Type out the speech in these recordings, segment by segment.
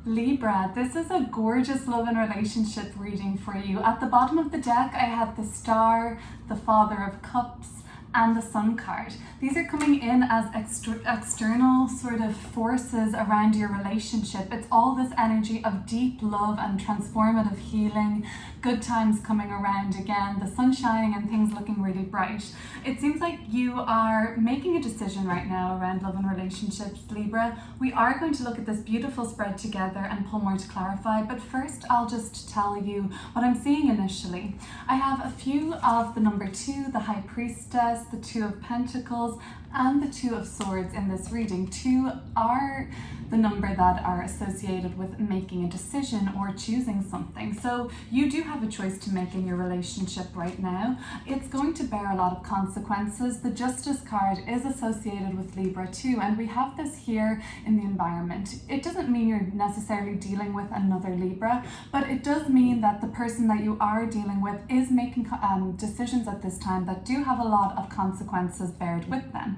Libra, this is a gorgeous love and relationship reading for you. At the bottom of the deck, I have the Star, the Father of Cups, and the Sun card. These are coming in as external sort of forces around your relationship. It's all this energy of deep love and transformative healing, good times coming around again, the sun shining and things looking really bright. It seems like you are making a decision right now around love and relationships, Libra. We are going to look at this beautiful spread together and pull more to clarify, but first I'll just tell you what I'm seeing initially. I have a few of the number 2, the High Priestess, the 2 of Pentacles, and the 2 of Swords in this reading. 2 are the number that are associated with making a decision or choosing something. So you do have a choice to make in your relationship right now. It's going to bear a lot of consequences. The Justice card is associated with Libra too, and we have this here in the environment. It doesn't mean you're necessarily dealing with another Libra, but it does mean that the person that you are dealing with is making decisions at this time that do have a lot of consequences bared with them.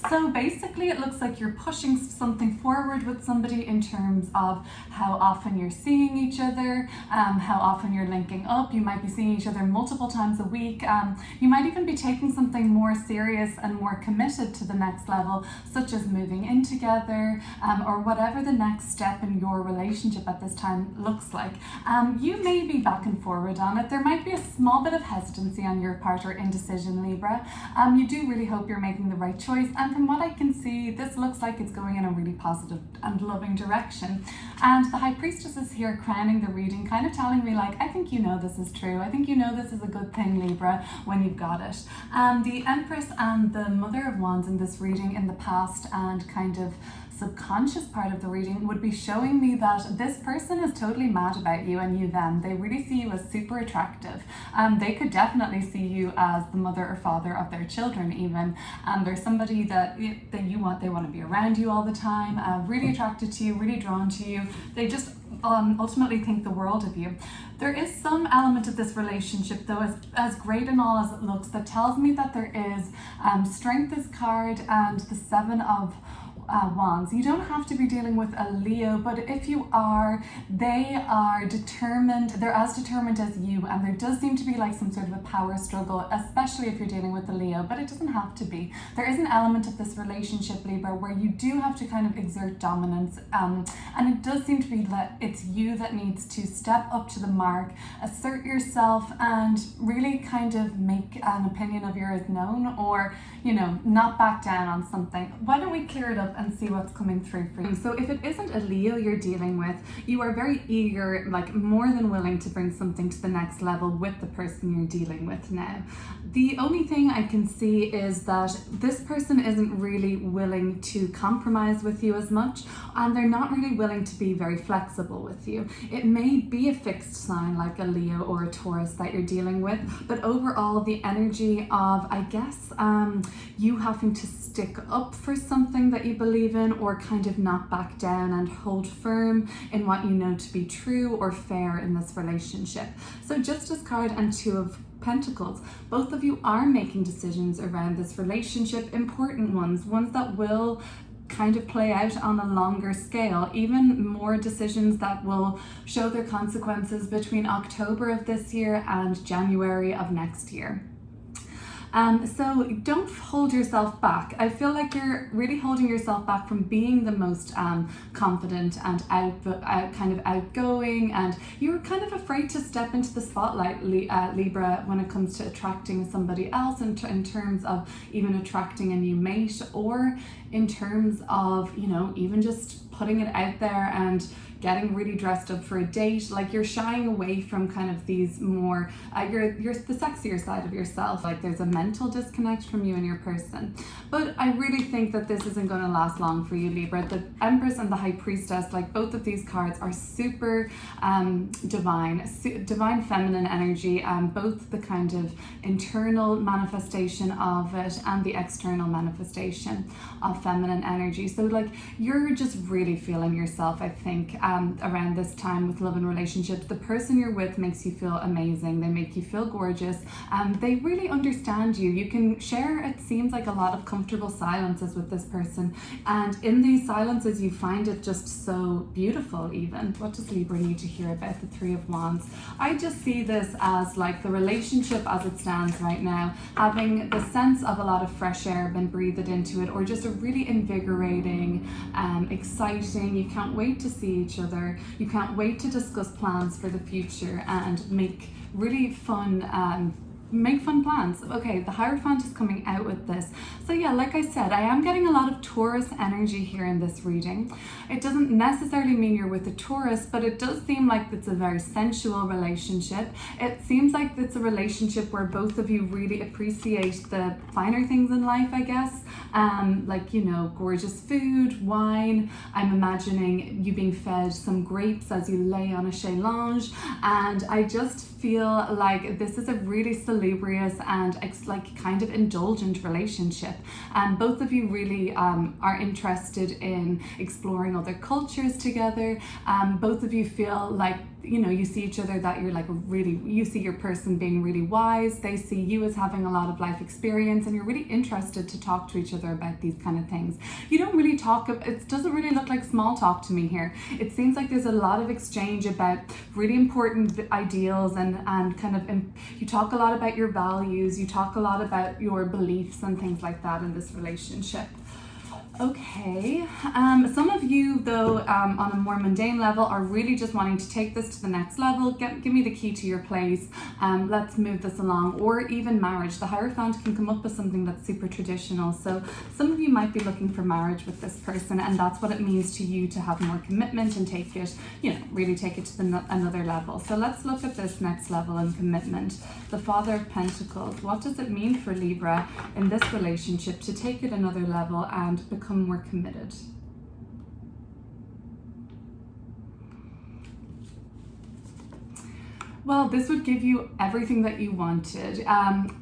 So basically it looks like you're pushing something forward with somebody in terms of how often you're seeing each other, how often you're linking up. You might be seeing each other multiple times a week. You might even be taking something more serious and more committed to the next level, such as moving in together, or whatever the next step in your relationship at this time looks like. You may be back and forward on it. There might be a small bit of hesitancy on your part or indecision, Libra. You do really hope you're making the right choice, and from what I can see, this looks like it's going in a really positive and loving direction. And the High Priestess is here crowning the reading, kind of telling me like, I think you know this is true. I think you know this is a good thing, Libra, when you've got it. The Empress and the Mother of Wands in this reading in the past and kind of subconscious part of the reading would be showing me that this person is totally mad about you and you them. They really see you as super attractive. They could definitely see you as the mother or father of their children even. There's somebody that they want to be around you all the time, really attracted to you, really drawn to you. They just ultimately think the world of you. There is some element of this relationship though, as great and all as it looks, that tells me that there is Strength is card and the 7 of Wands. You don't have to be dealing with a Leo, but if you are, they are determined. They're as determined as you, and there does seem to be like some sort of a power struggle, especially if you're dealing with a Leo, but it doesn't have to be. There is an element of this relationship, Libra, where you do have to kind of exert dominance, and it does seem to be that it's you that needs to step up to the mark, assert yourself, and really kind of make an opinion of yours known, or not back down on something. Why don't we clear it up and see what's coming through for you? So if it isn't a Leo you're dealing with, you are very eager, like more than willing to bring something to the next level with the person you're dealing with now. The only thing I can see is that this person isn't really willing to compromise with you as much, and they're not really willing to be very flexible with you. It may be a fixed sign like a Leo or a Taurus that you're dealing with, but overall the energy of, I guess, you having to stick up for something that you believe in, or kind of not back down and hold firm in what you know to be true or fair in this relationship. So Justice card and 2 of Pentacles, both of you are making decisions around this relationship, important ones that will kind of play out on a longer scale, even more decisions that will show their consequences between October of this year and January of next year. So don't hold yourself back. I feel like you're really holding yourself back from being the most confident and kind of outgoing, and you're kind of afraid to step into the spotlight, Libra, when it comes to attracting somebody else, in terms of even attracting a new mate, or in terms of, even just putting it out there and getting really dressed up for a date. Like you're shying away from kind of these more, you're the sexier side of yourself. Like there's a mental disconnect from you and your person. But I really think that this isn't going to last long for you, Libra. The Empress and the High Priestess, like both of these cards are super divine feminine energy, both the kind of internal manifestation of it and the external manifestation of feminine energy. So like you're just really really feel in yourself, I think, around this time with love and relationships. The person you're with makes you feel amazing. They make you feel gorgeous. They really understand you. You can share, it seems like, a lot of comfortable silences with this person. And in these silences, you find it just so beautiful even. What does Libra need to hear about the Three of Wands? I just see this as like the relationship as it stands right now, having the sense of a lot of fresh air been breathed into it, or just a really invigorating, exciting, you can't wait to see each other, you can't wait to discuss plans for the future and make really fun make fun plans. Okay, the Hierophant is coming out with this. So yeah, like I said, I am getting a lot of Taurus energy here in this reading. It doesn't necessarily mean you're with a Taurus, but it does seem like it's a very sensual relationship. It seems like it's a relationship where both of you really appreciate the finer things in life, I guess. Like, you know, gorgeous food, wine. I'm imagining you being fed some grapes as you lay on a chaise lounge, and I just feel like this is a really salubrious and like kind of indulgent relationship. Both of you really are interested in exploring other cultures together. Both of you feel like, you know, you see each other, that you're like really, you see your person being really wise, they see you as having a lot of life experience, and you're really interested to talk to each other about these kind of things. You don't really talk, it doesn't really look like small talk to me here. It seems like there's a lot of exchange about really important ideals and kind of, you talk a lot about your values, you talk a lot about your beliefs and things like that in this relationship. Okay, some of you though, on a more mundane level, are really just wanting to take this to the next level. Give me the key to your place, let's move this along, or even marriage. The Hierophant can come up with something that's super traditional. So some of you might be looking for marriage with this person, and that's what it means to you to have more commitment and take it, you know, really take it to another level. So let's look at this next level in commitment. The Father of Pentacles. What does it mean for Libra in this relationship to take it another level and become more committed? Well, this would give you everything that you wanted,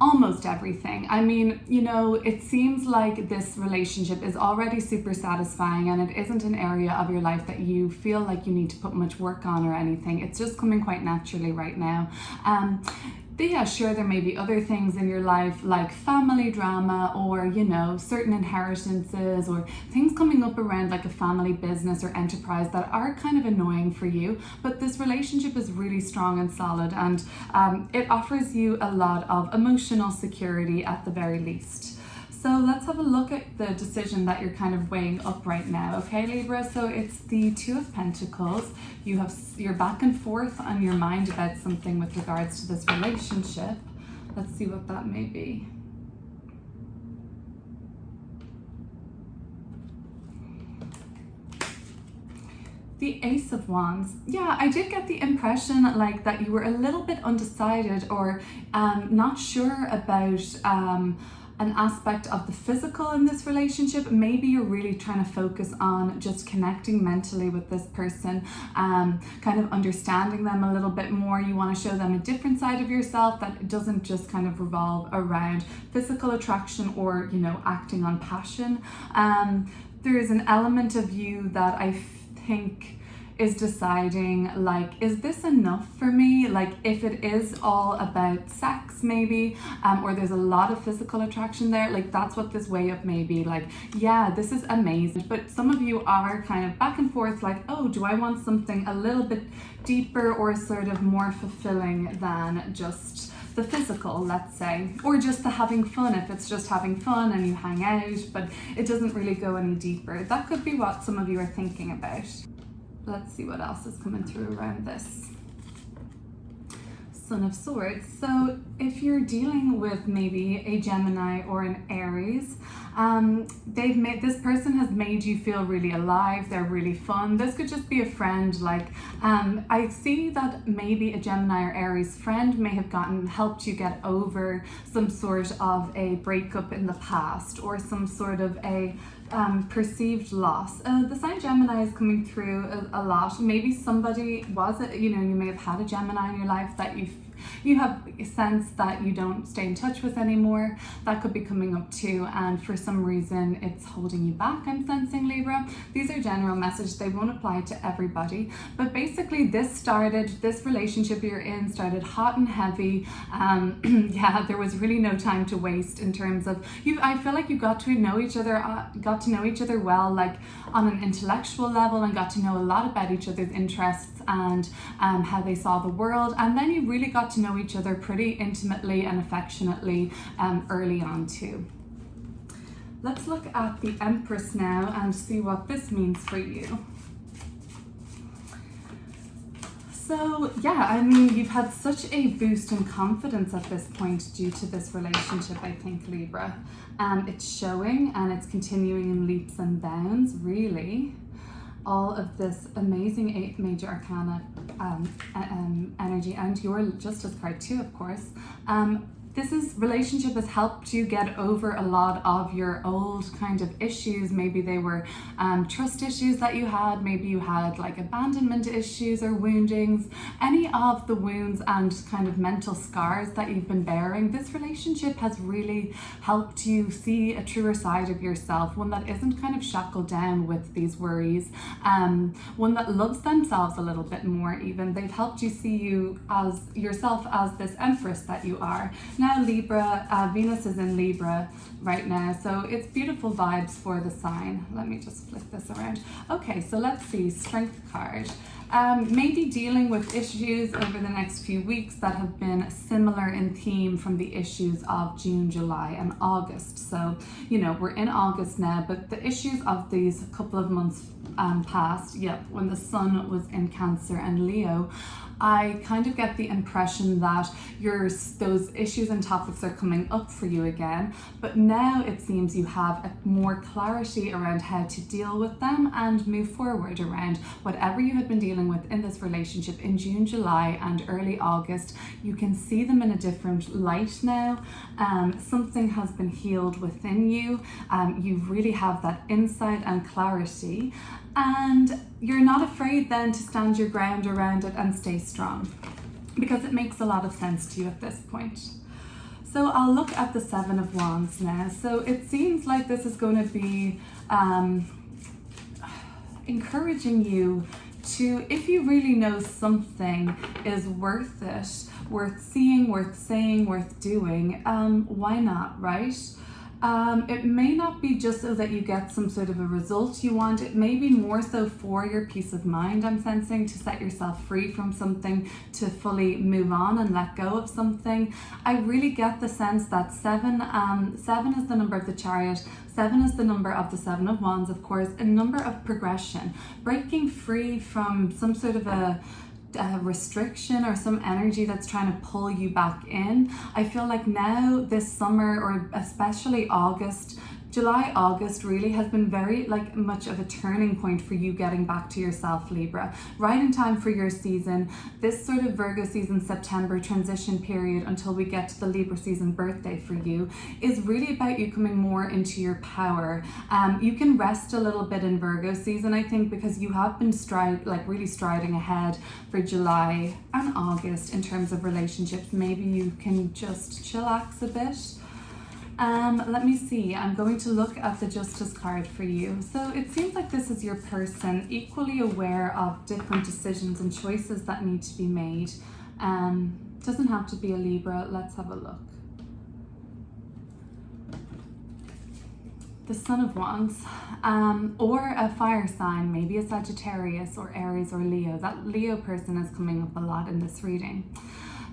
almost everything. I mean, you know, it seems like this relationship is already super satisfying, and it isn't an area of your life that you feel like you need to put much work on or anything. It's just coming quite naturally right now. But yeah, sure, there may be other things in your life like family drama, or, you know, certain inheritances, or things coming up around like a family business or enterprise that are kind of annoying for you. But this relationship is really strong and solid, and it offers you a lot of emotional security at the very least. So let's have a look at the decision that you're kind of weighing up right now, okay, Libra? So it's the Two of Pentacles. You're back and forth on your mind about something with regards to this relationship. Let's see what that may be. The Ace of Wands. Yeah, I did get the impression like that you were a little bit undecided, or not sure about an aspect of the physical in this relationship. Maybe you're really trying to focus on just connecting mentally with this person, kind of understanding them a little bit more. You want to show them a different side of yourself that doesn't just kind of revolve around physical attraction or, you know, acting on passion. There is an element of you that I think is deciding, like, is this enough for me? Like, if it is all about sex maybe, or there's a lot of physical attraction there, like that's what this way up may be. Like, yeah, this is amazing, but some of you are kind of back and forth, like, oh, do I want something a little bit deeper or sort of more fulfilling than just the physical, let's say, or just the having fun, if it's just having fun and you hang out, but it doesn't really go any deeper. That could be what some of you are thinking about. Let's see what else is coming through around this. Son of Swords. So if you're dealing with maybe a Gemini or an Aries, this person has made you feel really alive. They're really fun. This could just be a friend. Like, I see that maybe a Gemini or Aries friend may have helped you get over some sort of a breakup in the past, or some sort of a perceived loss. The sign Gemini is coming through a lot. Maybe somebody you may have had a Gemini in your life that you have a sense that you don't stay in touch with anymore. That could be coming up too, and for some reason it's holding you back, I'm sensing, Libra. These are general messages, they won't apply to everybody, but basically this relationship you're in started hot and heavy. Yeah, there was really no time to waste in terms of I feel like you got to know each other well, like on an intellectual level, and got to know a lot about each other's interests and how they saw the world, and then you really got to know each other pretty intimately and affectionately early on too. Let's look at the Empress now and see what this means for you. So yeah, I mean, you've had such a boost in confidence at this point due to this relationship, I think, Libra. It's showing and it's continuing in leaps and bounds, really. All of this amazing 8 major arcana energy, and your Justice card too, of course. This relationship has helped you get over a lot of your old kind of issues. Maybe they were trust issues that you had. Maybe you had like abandonment issues or woundings. Any of the wounds and kind of mental scars that you've been bearing, this relationship has really helped you see a truer side of yourself, one that isn't kind of shackled down with these worries, one that loves themselves a little bit more even. They've helped you see you as yourself as this Empress that you are. Now Libra, Venus is in Libra right now, so it's beautiful vibes for the sign. Let me just flip this around. Okay, so let's see, Strength card. Maybe dealing with issues over the next few weeks that have been similar in theme from the issues of June, July, and August. So, you know, we're in August now, but the issues of these couple of months past, when the Sun was in Cancer and Leo, I kind of get the impression that those issues and topics are coming up for you again, but now it seems you have more clarity around how to deal with them and move forward around whatever you had been dealing with in this relationship in June, July, and early August. You can see them in a different light now. Something has been healed within you. You really have that insight and clarity, and you're not afraid then to stand your ground around it and stay strong, because it makes a lot of sense to you at this point. So I'll look at the 7 of Wands now. So it seems like this is going to be encouraging you to, if you really know something is worth it, worth seeing, worth saying, worth doing, why not, right? It may not be just so that you get some sort of a result you want. It may be more so for your peace of mind, I'm sensing, to set yourself free from something, to fully move on and let go of something. I really get the sense that 7 is the number of the Chariot. 7 is the number of the 7 of Wands, of course, a number of progression, breaking free from some sort of a restriction or some energy that's trying to pull you back in. I feel like now this summer, or especially July, August really has been very much of a turning point for you getting back to yourself, Libra. Right in time for your season, this sort of Virgo season, September transition period until we get to the Libra season birthday for you, is really about you coming more into your power. You can rest a little bit in Virgo season, I think, because you have been really striding ahead for July and August in terms of relationships. Maybe you can just chillax a bit. Let me see, I'm going to look at the Justice card for you. So it seems like this is your person, equally aware of different decisions and choices that need to be made. Doesn't have to be a Libra. Let's have a look. The Son of Wands, or a fire sign, maybe a Sagittarius or Aries or Leo. That Leo person is coming up a lot in this reading.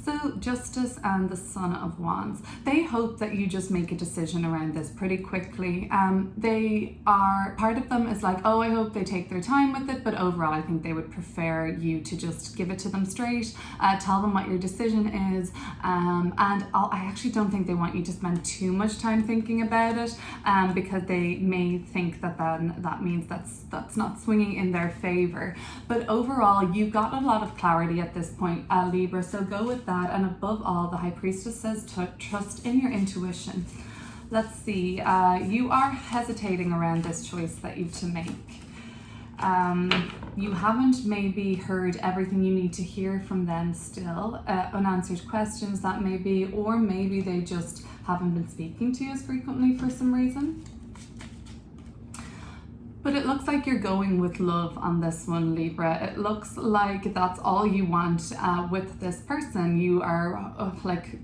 So Justice and the Son of Wands, they hope that you just make a decision around this pretty quickly. Part of them is like, oh, I hope they take their time with it, but overall I think they would prefer you to just give it to them straight, tell them what your decision is, and I actually don't think they want you to spend too much time thinking about it, because they may think that means that's not swinging in their favor. But overall, you've got a lot of clarity at this point, Libra, so go with that. And above all, the High Priestess says to trust in your intuition. Let's see, you are hesitating around this choice that you've to make. You haven't maybe heard everything you need to hear from them still, unanswered questions that may be, or maybe they just haven't been speaking to you as frequently for some reason. But it looks like you're going with love on this one, Libra. It looks like that's all you want with this person. You are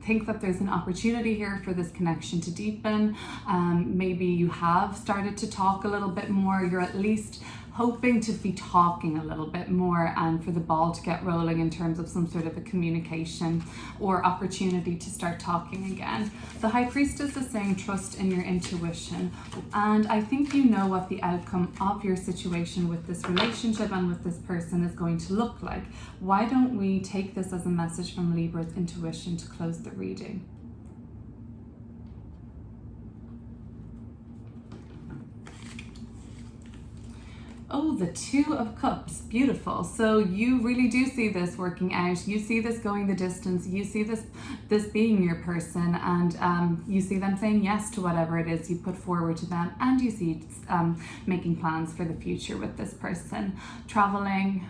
think that there's an opportunity here for this connection to deepen. Maybe you have started to talk a little bit more. You're at least hoping to be talking a little bit more and for the ball to get rolling in terms of some sort of a communication or opportunity to start talking again. The High Priestess is saying trust in your intuition, and I think you know what the outcome of your situation with this relationship and with this person is going to look like. Why don't we take this as a message from Libra's intuition to close the reading? Oh, the Two of Cups, beautiful. So you really do see this working out. You see this going the distance. You see this being your person, and you see them saying yes to whatever it is you put forward to them, and you see making plans for the future with this person, traveling,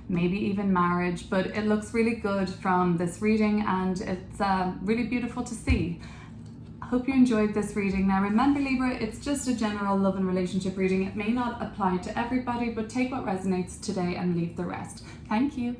maybe even marriage. But it looks really good from this reading, and it's really beautiful to see. Hope you enjoyed this reading. Now remember, Libra, it's just a general love and relationship reading. It may not apply to everybody, but take what resonates today and leave the rest. Thank you.